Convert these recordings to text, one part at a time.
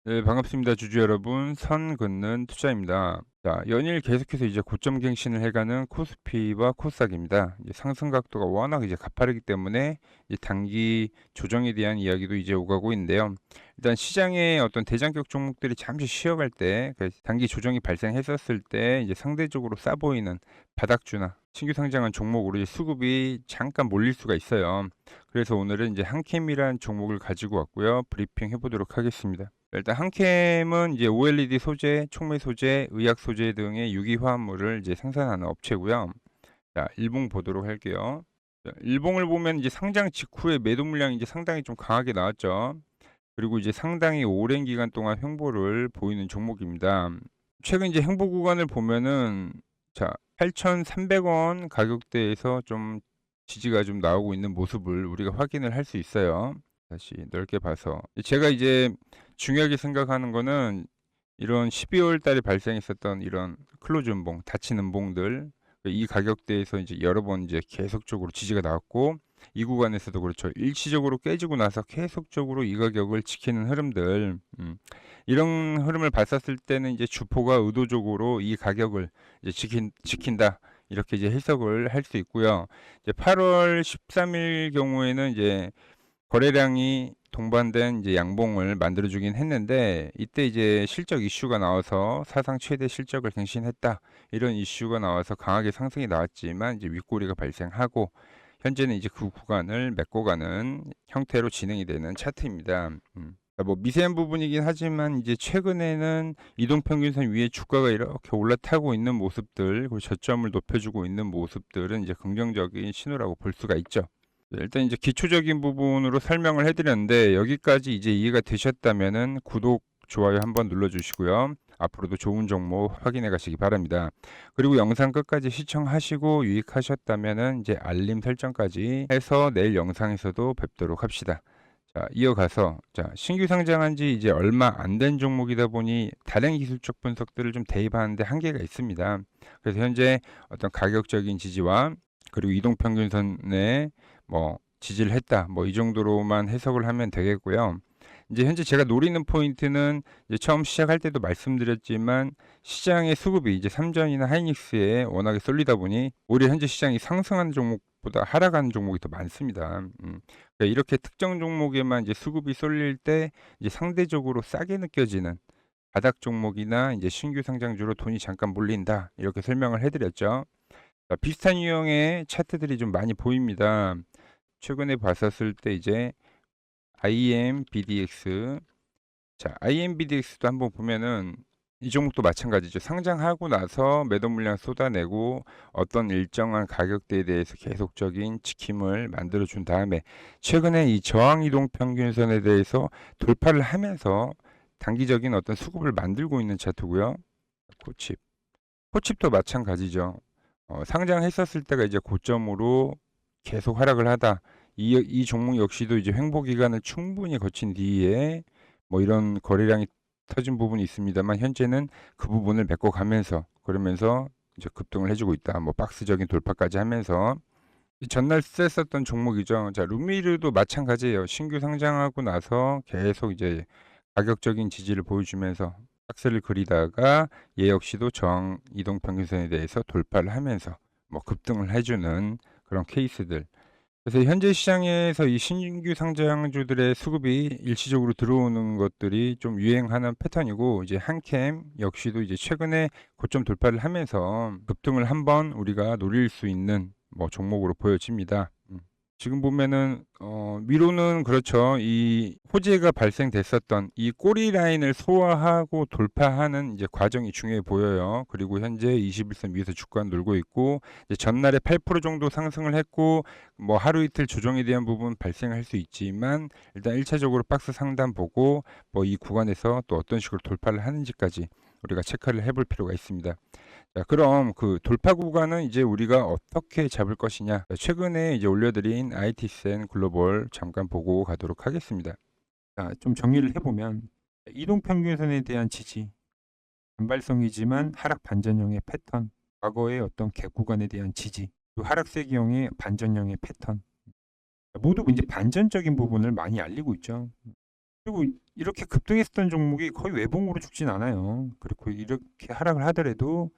네, 반갑습니다. 주주 여러분. 선 긋는 투자입니다. 자, 연일 계속해서 이제 고점 갱신을 해가는 코스피와 코스닥입니다. 이제 상승 각도가 워낙 이제 가파르기 때문에 이제 단기 조정에 대한 이야기도 이제 오가고 있는데요. 일단 시장의 어떤 대장격 종목들이 잠시 쉬어갈 때, 그 단기 조정이 발생했었을 때 이제 상대적으로 싸 보이는 바닥주나 신규 상장한 종목으로 이제 수급이 잠깐 몰릴 수가 있어요. 그래서 오늘은 이제 한캠이란 종목을 가지고 왔고요. 브리핑 해보도록 하겠습니다. 일단 한캠은 이제 OLED 소재, 촉매 소재, 의약 소재 등의 유기 화합물을 이제 생산하는 업체고요. 자, 일봉 보도록 할게요. 자, 일봉을 보면 이제 상장 직후에 매도 물량이 이제 상당히 좀 강하게 나왔죠. 그리고 이제 상당히 오랜 기간 동안 횡보를 보이는 종목입니다. 최근 이제 횡보 구간을 보면은 자, 8,300원 가격대에서 좀 지지가 좀 나오고 있는 모습을 우리가 확인을 할 수 있어요. 다시 넓게 봐서 제가 이제 중요하게 생각하는 거는 이런 12월 달에 발생했었던 이런 클로즈 음봉, 닫힌 음봉들, 이 가격대에서 이제 여러 번 이제 계속적으로 지지가 나왔고 이 구간에서도 그렇죠. 일시적으로 깨지고 나서 계속적으로 이 가격을 지키는 흐름들, 이런 흐름을 봤었을 때는 이제 주포가 의도적으로 이 가격을 이제 지킨다. 이렇게 이제 해석을 할 수 있고요. 이제 8월 13일 경우에는 이제 거래량이 동반된 이제 양봉을 만들어 주긴 했는데 이때 이제 실적 이슈가 나와서 사상 최대 실적을 갱신했다. 이런 이슈가 나와서 강하게 상승이 나왔지만 이제 윗꼬리가 발생하고 현재는 이제 그 구간을 메꿔가는 형태로 진행이 되는 차트입니다. 뭐 미세한 부분이긴 하지만 이제 최근에는 이동평균선 위에 주가가 이렇게 올라타고 있는 모습들, 그리고 저점을 높여주고 있는 모습들은 이제 긍정적인 신호라고 볼 수가 있죠. 네, 일단 이제 기초적인 부분으로 설명을 해드렸는데 여기까지 이제 이해가 되셨다면은 구독, 좋아요 한번 눌러주시고요. 앞으로도 좋은 정보 확인해 가시기 바랍니다. 그리고 영상 끝까지 시청하시고 유익하셨다면은 이제 알림 설정까지 해서 내일 영상에서도 뵙도록 합시다. 자, 이어가서 자, 신규 상장한 지 이제 얼마 안 된 종목이다 보니 다른 기술적 분석들을 좀 대입하는데 한계가 있습니다. 그래서 현재 어떤 가격적인 지지와 그리고 이동평균선의 뭐 지지를 했다. 뭐 이 정도로만 해석을 하면 되겠고요. 이제 현재 제가 노리는 포인트는 이제 처음 시작할 때도 말씀드렸지만 시장의 수급이 이제 삼전이나 하이닉스에 워낙에 쏠리다 보니 오히려 현재 시장이 상승하는 종목보다 하락하는 종목이 더 많습니다. 그러니까 이렇게 특정 종목에만 이제 수급이 쏠릴 때 이제 상대적으로 싸게 느껴지는 바닥 종목이나 이제 신규 상장주로 돈이 잠깐 몰린다. 이렇게 설명을 해드렸죠. 자, 비슷한 유형의 차트들이 좀 많이 보입니다. 최근에 봤었을 때 이제 IMBDX, 자, IMBDX도 한번 보면은 이 종목도 마찬가지죠. 상장하고 나서 매도 물량 쏟아내고 어떤 일정한 가격대에 대해서 계속적인 지킴을 만들어 준 다음에 최근에 이 저항 이동 평균선에 대해서 돌파를 하면서 단기적인 어떤 수급을 만들고 있는 차트고요. 코칩. 코칩도 마찬가지죠. 상장했었을 때가 이제 고점으로 계속 하락을 하다. 이 종목 역시도 이제 횡보 기간을 충분히 거친 뒤에 뭐 이런 거래량이 터진 부분이 있습니다만 현재는 그 부분을 메꿔가면서 그러면서 이제 급등을 해주고 있다. 뭐 박스적인 돌파까지 하면서 전날 셌었던 종목이죠. 자, 루미르도 마찬가지예요. 신규 상장하고 나서 계속 이제 가격적인 지지를 보여주면서 박스를 그리다가 얘 역시도 저항 이동 평균선에 대해서 돌파를 하면서 뭐 급등을 해주는 그런 케이스들. 그래서 현재 시장에서 이 신규 상장주들의 수급이 일시적으로 들어오는 것들이 좀 유행하는 패턴이고 이제 한캠 역시도 이제 최근에 고점 돌파를 하면서 급등을 한번 우리가 노릴 수 있는 뭐 종목으로 보여집니다. 지금 보면은 위로는 그렇죠. 이 호재가 발생됐었던 이 꼬리 라인을 소화하고 돌파하는 이제 과정이 중요해 보여요. 그리고 현재 21선 위에서 주가는 놀고 있고 이제 전날에 8% 정도 상승을 했고 뭐 하루 이틀 조정에 대한 부분 발생할 수 있지만 일단 1차적으로 박스 상단 보고 뭐 이 구간에서 또 어떤 식으로 돌파를 하는지까지 우리가 체크를 해볼 필요가 있습니다. 자, 그럼 그 돌파 구간은 이제 우리가 어떻게 잡을 것이냐? 최근에 이제 올려드린 IT센 글로벌 잠깐 보고 가도록 하겠습니다. 자, 좀 정리를 해보면 이동평균선에 대한 지지, 단발성이지만 하락 반전형의 패턴, 과거의 어떤 갭 구간에 대한 지지, 또 하락세기형의 반전형의 패턴, 모두 이제 반전적인 부분을 많이 알리고 있죠. 그리고 이렇게 급등했었던 종목이 거의 외봉으로 죽진 않아요. 그리고 이렇게 하락을 하더라도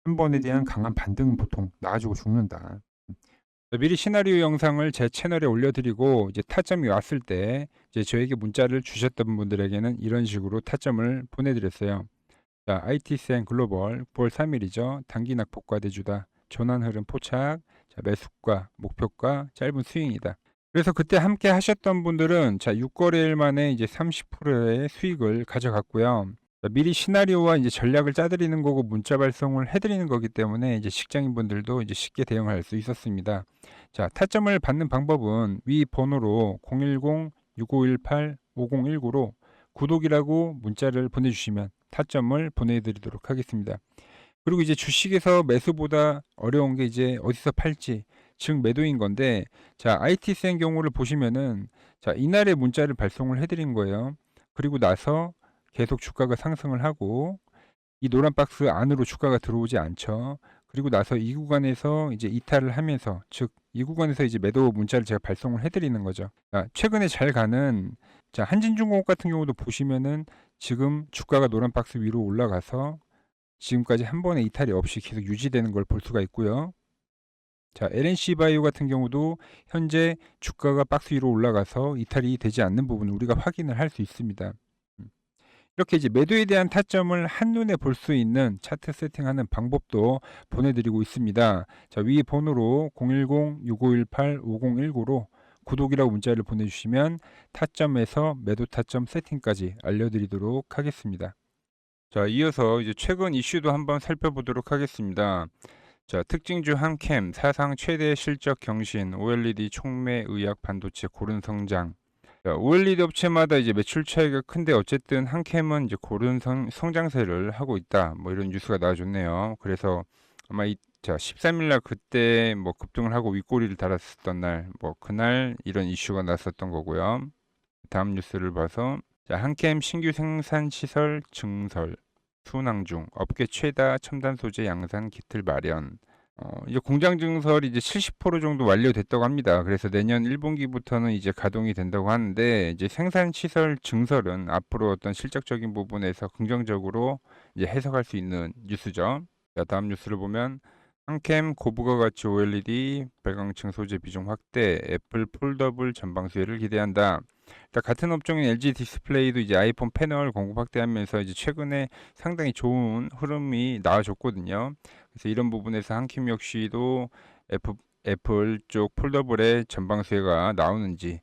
한 번에 대한 강한 반등은 보통 나가지고 죽는다. 미리 시나리오 영상을 제 채널에 올려드리고 이제 타점이 왔을 때 이제 저에게 문자를 주셨던 분들에게는 이런 식으로 타점을 보내드렸어요. 자, ITCN 글로벌 9월 3일이죠. 단기 낙폭 과대주다. 전환 흐름 포착. 자, 매수가, 목표가, 짧은 스윙이다. 그래서 그때 함께 하셨던 분들은 자, 6거래일 만에 이제 30%의 수익을 가져갔고요. 자, 미리 시나리오와 이제 전략을 짜드리는 거고 문자 발송을 해드리는 거기 때문에 이제 직장인분들도 이제 쉽게 대응할 수 있었습니다. 자, 타점을 받는 방법은 위 번호로 010-6518-5019로 구독이라고 문자를 보내주시면 타점을 보내드리도록 하겠습니다. 그리고 이제 주식에서 매수보다 어려운 게 이제 어디서 팔지, 즉 매도인 건데, 자, ITCN 경우를 보시면은, 자, 이날에 문자를 발송을 해드린 거예요. 그리고 나서 계속 주가가 상승을 하고, 이 노란 박스 안으로 주가가 들어오지 않죠. 그리고 나서 이 구간에서 이제 이탈을 하면서, 즉, 이 구간에서 이제 매도 문자를 제가 발송을 해드리는 거죠. 자, 최근에 잘 가는, 자, 한진중공업 같은 경우도 보시면은 지금 주가가 노란 박스 위로 올라가서 지금까지 한 번의 이탈이 없이 계속 유지되는 걸 볼 수가 있고요. 자, LNC 바이오 같은 경우도 현재 주가가 박스 위로 올라가서 이탈이 되지 않는 부분을 우리가 확인을 할 수 있습니다. 이렇게 이제 매도에 대한 타점을 한눈에 볼 수 있는 차트 세팅하는 방법도 보내드리고 있습니다. 자, 위 번호로 010-6518-5019로 구독이라고 문자를 보내주시면 타점에서 매도 타점 세팅까지 알려드리도록 하겠습니다. 자, 이어서 이제 최근 이슈도 한번 살펴보도록 하겠습니다. 자, 특징주 한캠 사상 최대 실적 경신, OLED 촉매 의약 반도체 고른 성장. 자, OLED 업체마다 이제 매출 차이가 큰데 어쨌든 한캠은 이제 고른 성장세를 하고 있다. 뭐 이런 뉴스가 나와줬네요. 그래서 아마 자, 13일 날 그때 뭐 급등을 하고 윗꼬리를 달았었던 날, 뭐 그날 이런 이슈가 났었던 거고요. 다음 뉴스를 봐서 자, 한캠 신규 생산 시설 증설. 순항 중 업계 최다 첨단 소재 양산 기틀 마련. 이제 공장 증설이 이제 70% 정도 완료됐다고 합니다. 그래서 내년 1분기부터는 이제 가동이 된다고 하는데 이제 생산 시설 증설은 앞으로 어떤 실적적인 부분에서 긍정적으로 이제 해석할 수 있는 뉴스죠. 자, 다음 뉴스를 보면 한캠 고부가 가치 OLED 발광층 소재 비중 확대, 애플 폴더블 전방 수혜를 기대한다. 일단 같은 업종인 LG 디스플레이도 이제 아이폰 패널 공급 확대하면서 이제 최근에 상당히 좋은 흐름이 나와줬거든요. 그래서 이런 부분에서 한캠 역시도 애플 쪽 폴더블의 전방 수혜가 나오는지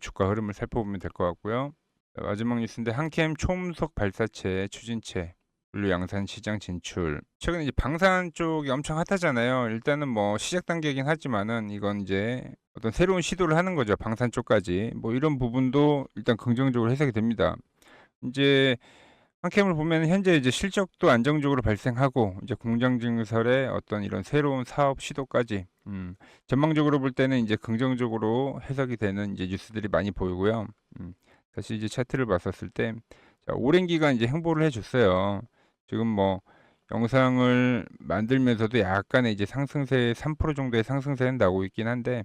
주가 흐름을 살펴보면 될 것 같고요. 마지막 뉴스인데 한캠 초음속 발사체 추진체 물류 양산 시장 진출. 최근에 이제 방산 쪽이 엄청 핫하잖아요. 일단은 뭐 시작 단계이긴 하지만은 이건 이제 어떤 새로운 시도를 하는 거죠. 방산 쪽까지. 뭐 이런 부분도 일단 긍정적으로 해석이 됩니다. 이제 한캠을 보면 현재 이제 실적도 안정적으로 발생하고 이제 공장 증설의 어떤 이런 새로운 사업 시도까지 전망적으로 볼 때는 이제 긍정적으로 해석이 되는 이제 뉴스들이 많이 보이고요. 다시 이제 차트를 봤었을 때 자, 오랜 기간 이제 행보를 해줬어요. 지금 뭐 영상을 만들면서도 약간의 이제 상승세 3% 정도의 상승세는 나오고 있긴 한데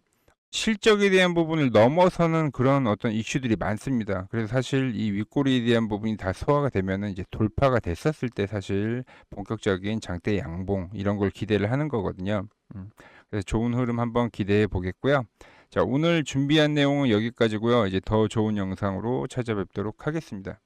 실적에 대한 부분을 넘어서는 그런 어떤 이슈들이 많습니다. 그래서 사실 이 윗꼬리에 대한 부분이 다 소화가 되면은 이제 돌파가 됐었을 때 사실 본격적인 장대 양봉 이런 걸 기대를 하는 거거든요. 그래서 좋은 흐름 한번 기대해 보겠고요. 자, 오늘 준비한 내용은 여기까지고요. 이제 더 좋은 영상으로 찾아뵙도록 하겠습니다.